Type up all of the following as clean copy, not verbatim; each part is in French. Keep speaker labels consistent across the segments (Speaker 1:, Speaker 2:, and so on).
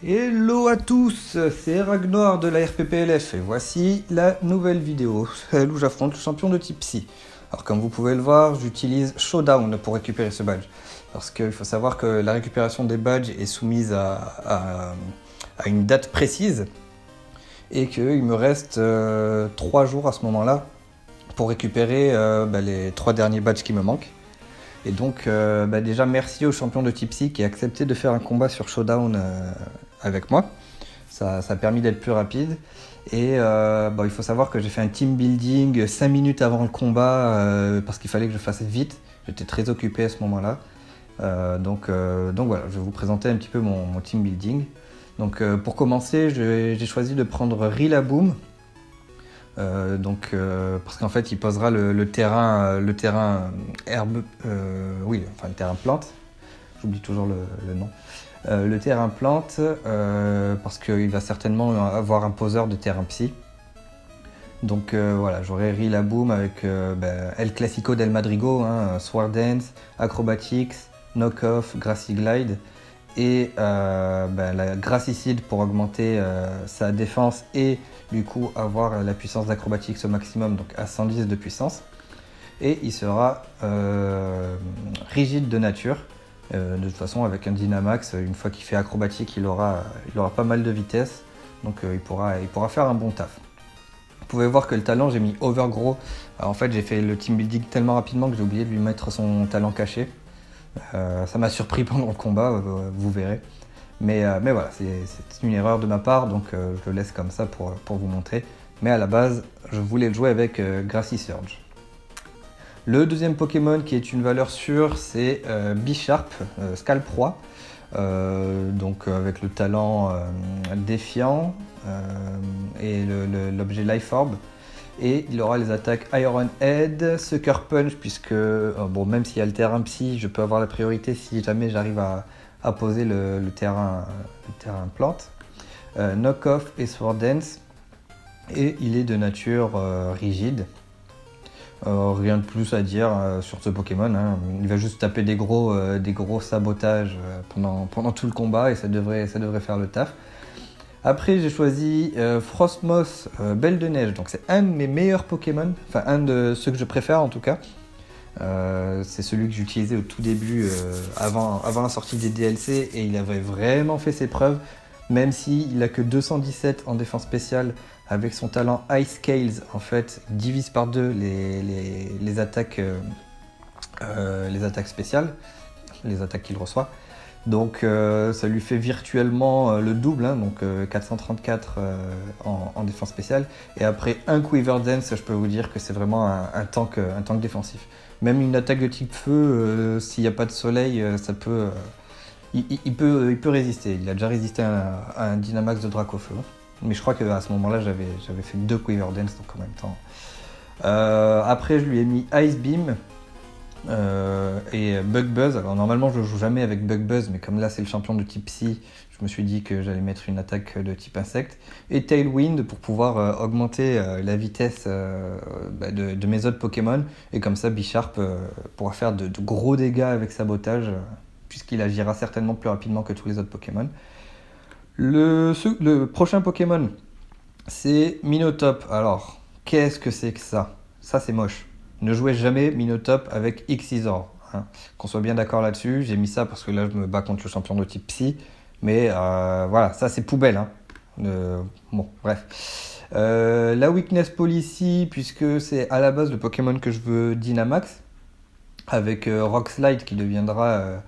Speaker 1: Hello à tous, c'est Ragnar de la RPPLF et voici la nouvelle vidéo, celle où j'affronte le champion de Tipsy. Alors comme vous pouvez le voir, j'utilise Showdown pour récupérer ce badge. Parce qu'il faut savoir que la récupération des badges est soumise à une date précise et qu'il me reste 3 jours à ce moment-là pour récupérer les 3 derniers badges qui me manquent. Et donc déjà merci au champion de Tipsy qui a accepté de faire un combat sur Showdown avec moi. Ça a permis d'être plus rapide. Et il faut savoir que j'ai fait un team building 5 minutes avant le combat parce qu'il fallait que je fasse vite. J'étais très occupé à ce moment-là. Donc voilà, je vais vous présenter un petit peu mon team building. Donc pour commencer, j'ai choisi de prendre Rillaboom. Parce qu'en fait il posera le terrain herbe, le terrain plante, j'oublie toujours le nom, le terrain plante parce qu'il va certainement avoir un poseur de terrain psy. Donc voilà, j'aurai Rillaboom avec El Clasico del Madrigo, Sword Dance, Acrobatics, Knockoff, Grassy Glide et la Gracicide pour augmenter sa défense et du coup avoir la puissance d'acrobatics au maximum, donc à 110 de puissance. Et il sera rigide de nature. De toute façon, avec un Dynamax, une fois qu'il fait acrobatique, il aura pas mal de vitesse, donc il pourra faire un bon taf. Vous pouvez voir que le talent, j'ai mis Overgrow. Alors, en fait, j'ai fait le team building tellement rapidement que j'ai oublié de lui mettre son talent caché. Ça m'a surpris pendant le combat, vous verrez. Mais voilà, c'est une erreur de ma part, donc je le laisse comme ça pour vous montrer. Mais à la base, je voulais le jouer avec Grassy Surge. Le deuxième Pokémon qui est une valeur sûre, c'est Bisharp, Scalp Roi. Avec le talent défiant et l'objet Life Orb. Et il aura les attaques Iron Head, Sucker Punch, puisque même s'il y a le terrain psy, je peux avoir la priorité si jamais j'arrive à poser le terrain plante. Knockoff et Sword Dance. Et il est de nature rigide. Rien de plus à dire sur ce Pokémon. Il va juste taper des gros sabotages pendant tout le combat et ça devrait faire le taf. Après, j'ai choisi Frostmoth, Belle de Neige. Donc, c'est un de mes meilleurs Pokémon, enfin un de ceux que je préfère en tout cas. C'est celui que j'utilisais au tout début, avant la sortie des DLC, et il avait vraiment fait ses preuves, même s'il n'a que 217 en défense spéciale. Avec son talent Ice Scales, en fait, il divise par 2 les attaques spéciales, les attaques qu'il reçoit. Donc ça lui fait virtuellement le double, donc 434 en défense spéciale. Et après un Quiver Dance, je peux vous dire que c'est vraiment un tank défensif. Même une attaque de type feu, s'il n'y a pas de soleil, ça peut, il peut résister. Il a déjà résisté à un Dynamax de Dracofeu. Mais je crois qu'à ce moment-là, j'avais fait 2 Quiver Dance, donc en même temps. Après, je lui ai mis Ice Beam. Et Bug Buzz. Alors normalement je joue jamais avec Bug Buzz, mais comme là c'est le champion de type Psy, je me suis dit que j'allais mettre une attaque de type insecte. Et Tailwind pour pouvoir augmenter la vitesse de mes autres Pokémon. Et comme ça Bisharp pourra faire de gros dégâts avec Sabotage, puisqu'il agira certainement plus rapidement que tous les autres Pokémon. Le prochain Pokémon, c'est Minotop. Alors, qu'est-ce que c'est que ça? Ça c'est moche. Ne jouez jamais Minotop avec Xyzor. Qu'on soit bien d'accord là-dessus. J'ai mis ça parce que là, je me bats contre le champion de type Psy. Mais voilà, ça c'est poubelle. Bref. La Weakness Policy, puisque c'est à la base le Pokémon que je veux Dynamax. Avec Rock Slide qui deviendra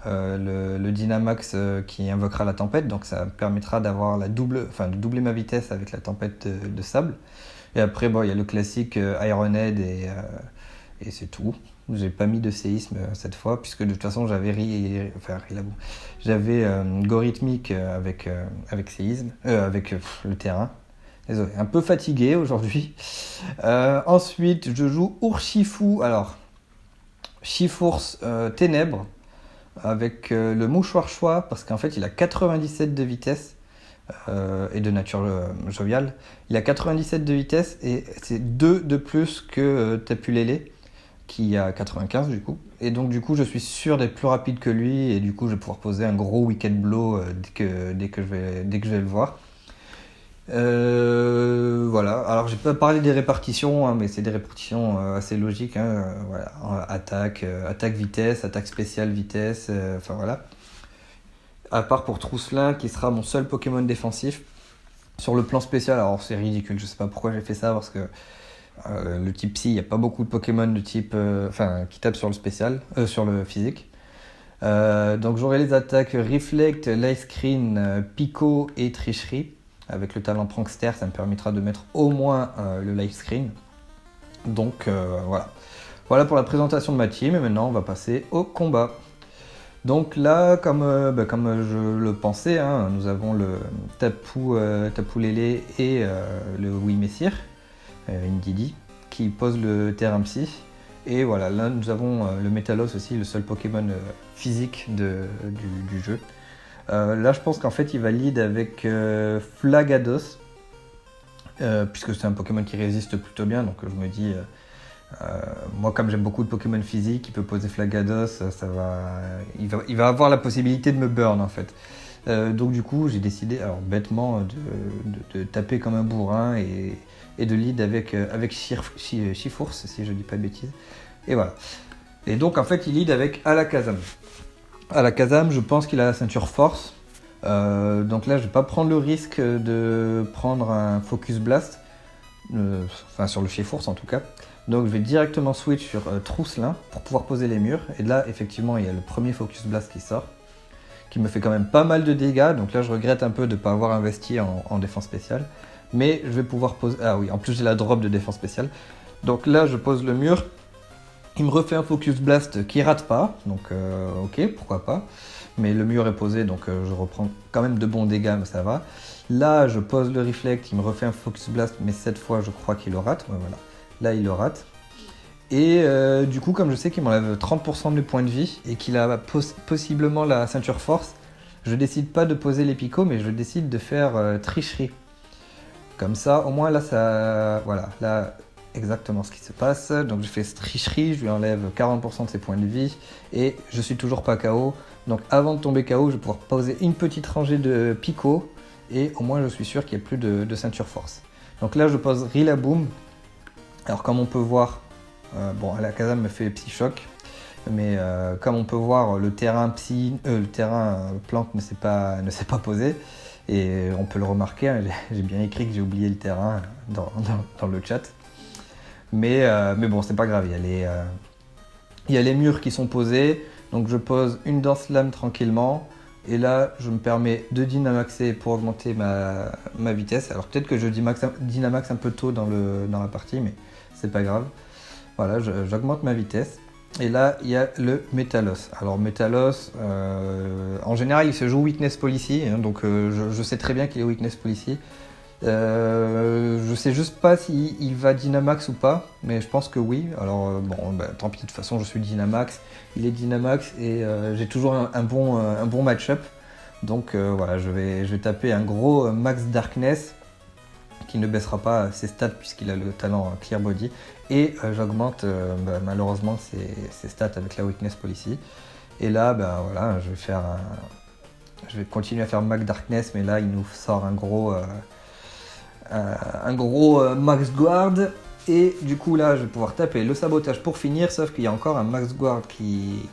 Speaker 1: le Dynamax qui invoquera la tempête. Donc ça me permettra d'avoir de doubler ma vitesse avec la tempête de sable. Et après, il y a le classique Ironhead et c'est tout. J'ai pas mis de séisme cette fois, puisque de toute façon, j'avais Gorithmic avec séisme, avec le terrain. Désolé, un peu fatigué aujourd'hui. Ensuite, je joue Urshifu. Alors, Chifours Ténèbres avec le Mouchoir Choix, parce qu'en fait, il a 97 de vitesse. Et de nature joviale. Il a 97 de vitesse et c'est 2 de plus que Tapu Lele. qui a 95 du coup. Et donc du coup je suis sûr d'être plus rapide que lui et du coup je vais pouvoir poser un gros weekend blow dès que je vais le voir. Voilà, alors j'ai pas parlé des répartitions, hein, mais c'est des répartitions assez logiques. Hein, voilà. Attaque, attaque vitesse, attaque spéciale vitesse, enfin voilà. À part pour Trousselin qui sera mon seul Pokémon défensif. Sur le plan spécial, alors c'est ridicule, je sais pas pourquoi j'ai fait ça parce que le type psy, il n'y a pas beaucoup de Pokémon de type, qui tapent sur le spécial, sur le physique. Donc j'aurai les attaques Reflect, Light Screen, Pico et Tricherie. Avec le talent Prankster, ça me permettra de mettre au moins le Light Screen. Donc voilà. Voilà pour la présentation de ma team et maintenant on va passer au combat. Donc là, comme je le pensais, hein, nous avons le Tapu Lele et le Oui Messire, Indeedee, qui pose le terrain psy. Et voilà, là nous avons le Metalos aussi, le seul Pokémon physique du jeu. Là je pense qu'en fait il va lead avec Flagados, puisque c'est un Pokémon qui résiste plutôt bien, donc je me dis... moi, comme j'aime beaucoup de Pokémon physiques, il peut poser Flagados, il va avoir la possibilité de me burn en fait. Donc du coup, j'ai décidé, alors bêtement, de taper comme un bourrin et de lead avec Chifours, si je dis pas de bêtises. Et voilà. Et donc en fait, il lead avec Alakazam. Alakazam, je pense qu'il a la ceinture force. Donc là, je vais pas prendre le risque de prendre un Focus Blast, enfin sur le Chifours en tout cas. Donc je vais directement switch sur Trousselin pour pouvoir poser les murs. Et là, effectivement, il y a le premier Focus Blast qui sort, qui me fait quand même pas mal de dégâts. Donc là, je regrette un peu de ne pas avoir investi en défense spéciale. Mais je vais pouvoir poser... Ah oui, en plus j'ai la drop de défense spéciale. Donc là, je pose le mur. Il me refait un Focus Blast qui rate pas. Donc ok, pourquoi pas. Mais le mur est posé, donc je reprends quand même de bons dégâts, mais ça va. Là, je pose le Reflect, il me refait un Focus Blast, mais cette fois, je crois qu'il le rate. Ouais, voilà. Là, il le rate. Et du coup, comme je sais qu'il m'enlève 30% de mes points de vie et qu'il a possiblement la ceinture force, je décide pas de poser les picots, mais je décide de faire tricherie. Comme ça, au moins là, ça... Voilà, là, exactement ce qui se passe. Donc je fais tricherie, je lui enlève 40% de ses points de vie et je suis toujours pas KO. Donc avant de tomber KO, je vais pouvoir poser une petite rangée de picots et au moins je suis sûr qu'il n'y a plus de ceinture force. Donc là, je pose Rillaboom. Alors comme on peut voir, bon Alakazam me fait Psy-Choc, mais comme on peut voir le terrain plante ne s'est pas posé, et on peut le remarquer, hein, j'ai bien écrit que j'ai oublié le terrain dans le chat, mais bon c'est pas grave, il y a les murs qui sont posés, donc je pose une Danse Lame tranquillement, et là je me permets de Dynamaxer pour augmenter ma vitesse. Alors peut-être que je Dynamax un peu tôt dans la partie, mais c'est pas grave. Voilà, j'augmente ma vitesse. Et là, il y a le Metalos. Alors Metalos, en général, il se joue Weakness Policy, hein, donc je sais très bien qu'il est Weakness Policy. Je sais juste pas s'il va Dynamax ou pas, mais je pense que oui. Alors bon, bah, tant pis, de toute façon, je suis Dynamax. Il est Dynamax et j'ai toujours un bon match-up. Donc voilà, je vais taper un gros Max Darkness qui ne baissera pas ses stats puisqu'il a le talent Clear Body. Et j'augmente malheureusement ses stats avec la Weakness Policy. Et là, voilà, je vais continuer à faire Max Darkness, mais là, il nous sort un gros Max Guard. Et du coup, là, je vais pouvoir taper le sabotage pour finir, sauf qu'il y a encore un Max Guard qui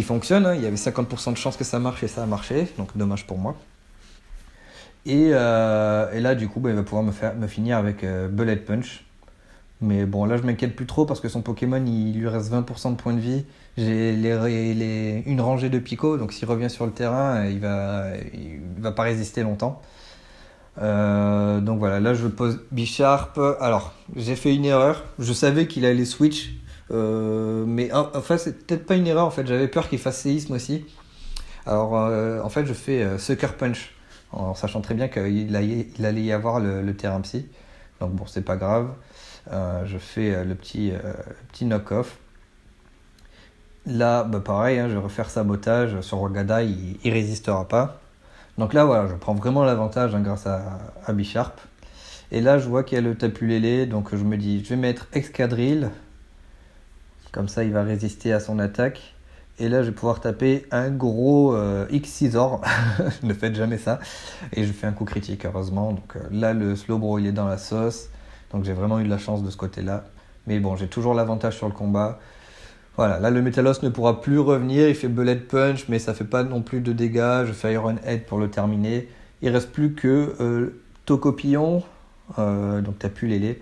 Speaker 1: fonctionne. Il y avait 50% de chance que ça marche et ça a marché, donc dommage pour moi. Et là, du coup, il va pouvoir me finir avec Bullet Punch. Mais bon, là, je m'inquiète plus trop parce que son Pokémon, il lui reste 20% de points de vie. J'ai une rangée de Pico, donc s'il revient sur le terrain, il va pas résister longtemps. Donc voilà, là, je pose Bisharp. Alors, j'ai fait une erreur. Je savais qu'il allait switch. Mais enfin, c'est peut-être pas une erreur, en fait. J'avais peur qu'il fasse séisme aussi. Alors, en fait, je fais Sucker Punch, en sachant très bien qu'il allait y avoir le terrain psy. Donc bon, c'est pas grave. Je fais le petit knock-off. Là, pareil, hein, je vais refaire sabotage sur Wagada, il résistera pas. Donc là, voilà, je prends vraiment l'avantage grâce à Bisharp. Et là, je vois qu'il y a le Tapu Lele, donc je me dis, je vais mettre Excadrill. Comme ça, il va résister à son attaque. Et là, je vais pouvoir taper un gros X-Scissor. Ne faites jamais ça. Et je fais un coup critique, heureusement. Donc là, le Slowbro, il est dans la sauce. Donc j'ai vraiment eu de la chance de ce côté-là. Mais bon, j'ai toujours l'avantage sur le combat. Voilà, là, le Metalos ne pourra plus revenir. Il fait Bullet Punch, mais ça fait pas non plus de dégâts. Je fais Iron Head pour le terminer. Il reste plus que Tocopillon. Donc t'as pu l'aider.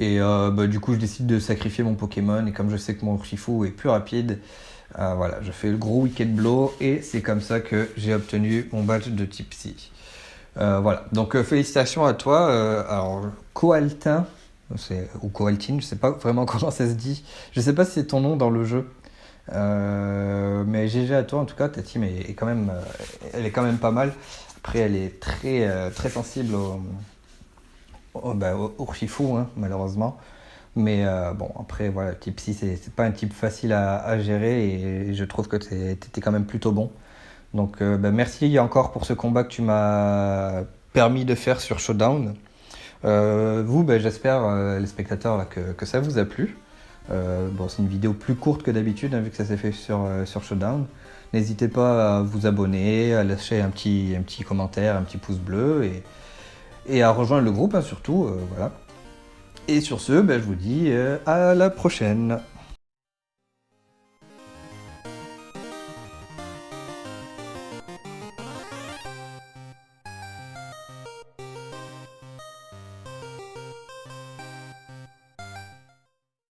Speaker 1: Et du coup, je décide de sacrifier mon Pokémon. Et comme je sais que mon Urshifu est plus rapide, voilà, je fais le gros Wicked Blow. Et c'est comme ça que j'ai obtenu mon badge de type Psy. Voilà, donc félicitations à toi. Alors, Coaltin, ou Coaltine, je sais pas vraiment comment ça se dit. Je sais pas si c'est ton nom dans le jeu. Mais GG à toi, en tout cas, ta team est quand même, elle est quand même pas mal. Après, elle est très sensible au Urshifu, hein, malheureusement. Mais bon, après, voilà, le type Psy, c'est pas un type facile à gérer et je trouve que t'étais quand même plutôt bon. Donc merci encore pour ce combat que tu m'as permis de faire sur Showdown. Vous, j'espère, les spectateurs, là, que ça vous a plu. C'est une vidéo plus courte que d'habitude, hein, vu que ça s'est fait sur Showdown. N'hésitez pas à vous abonner, à lâcher un petit commentaire, un petit pouce bleu et à rejoindre le groupe, hein, surtout. Voilà. Et sur ce, je vous dis à la prochaine.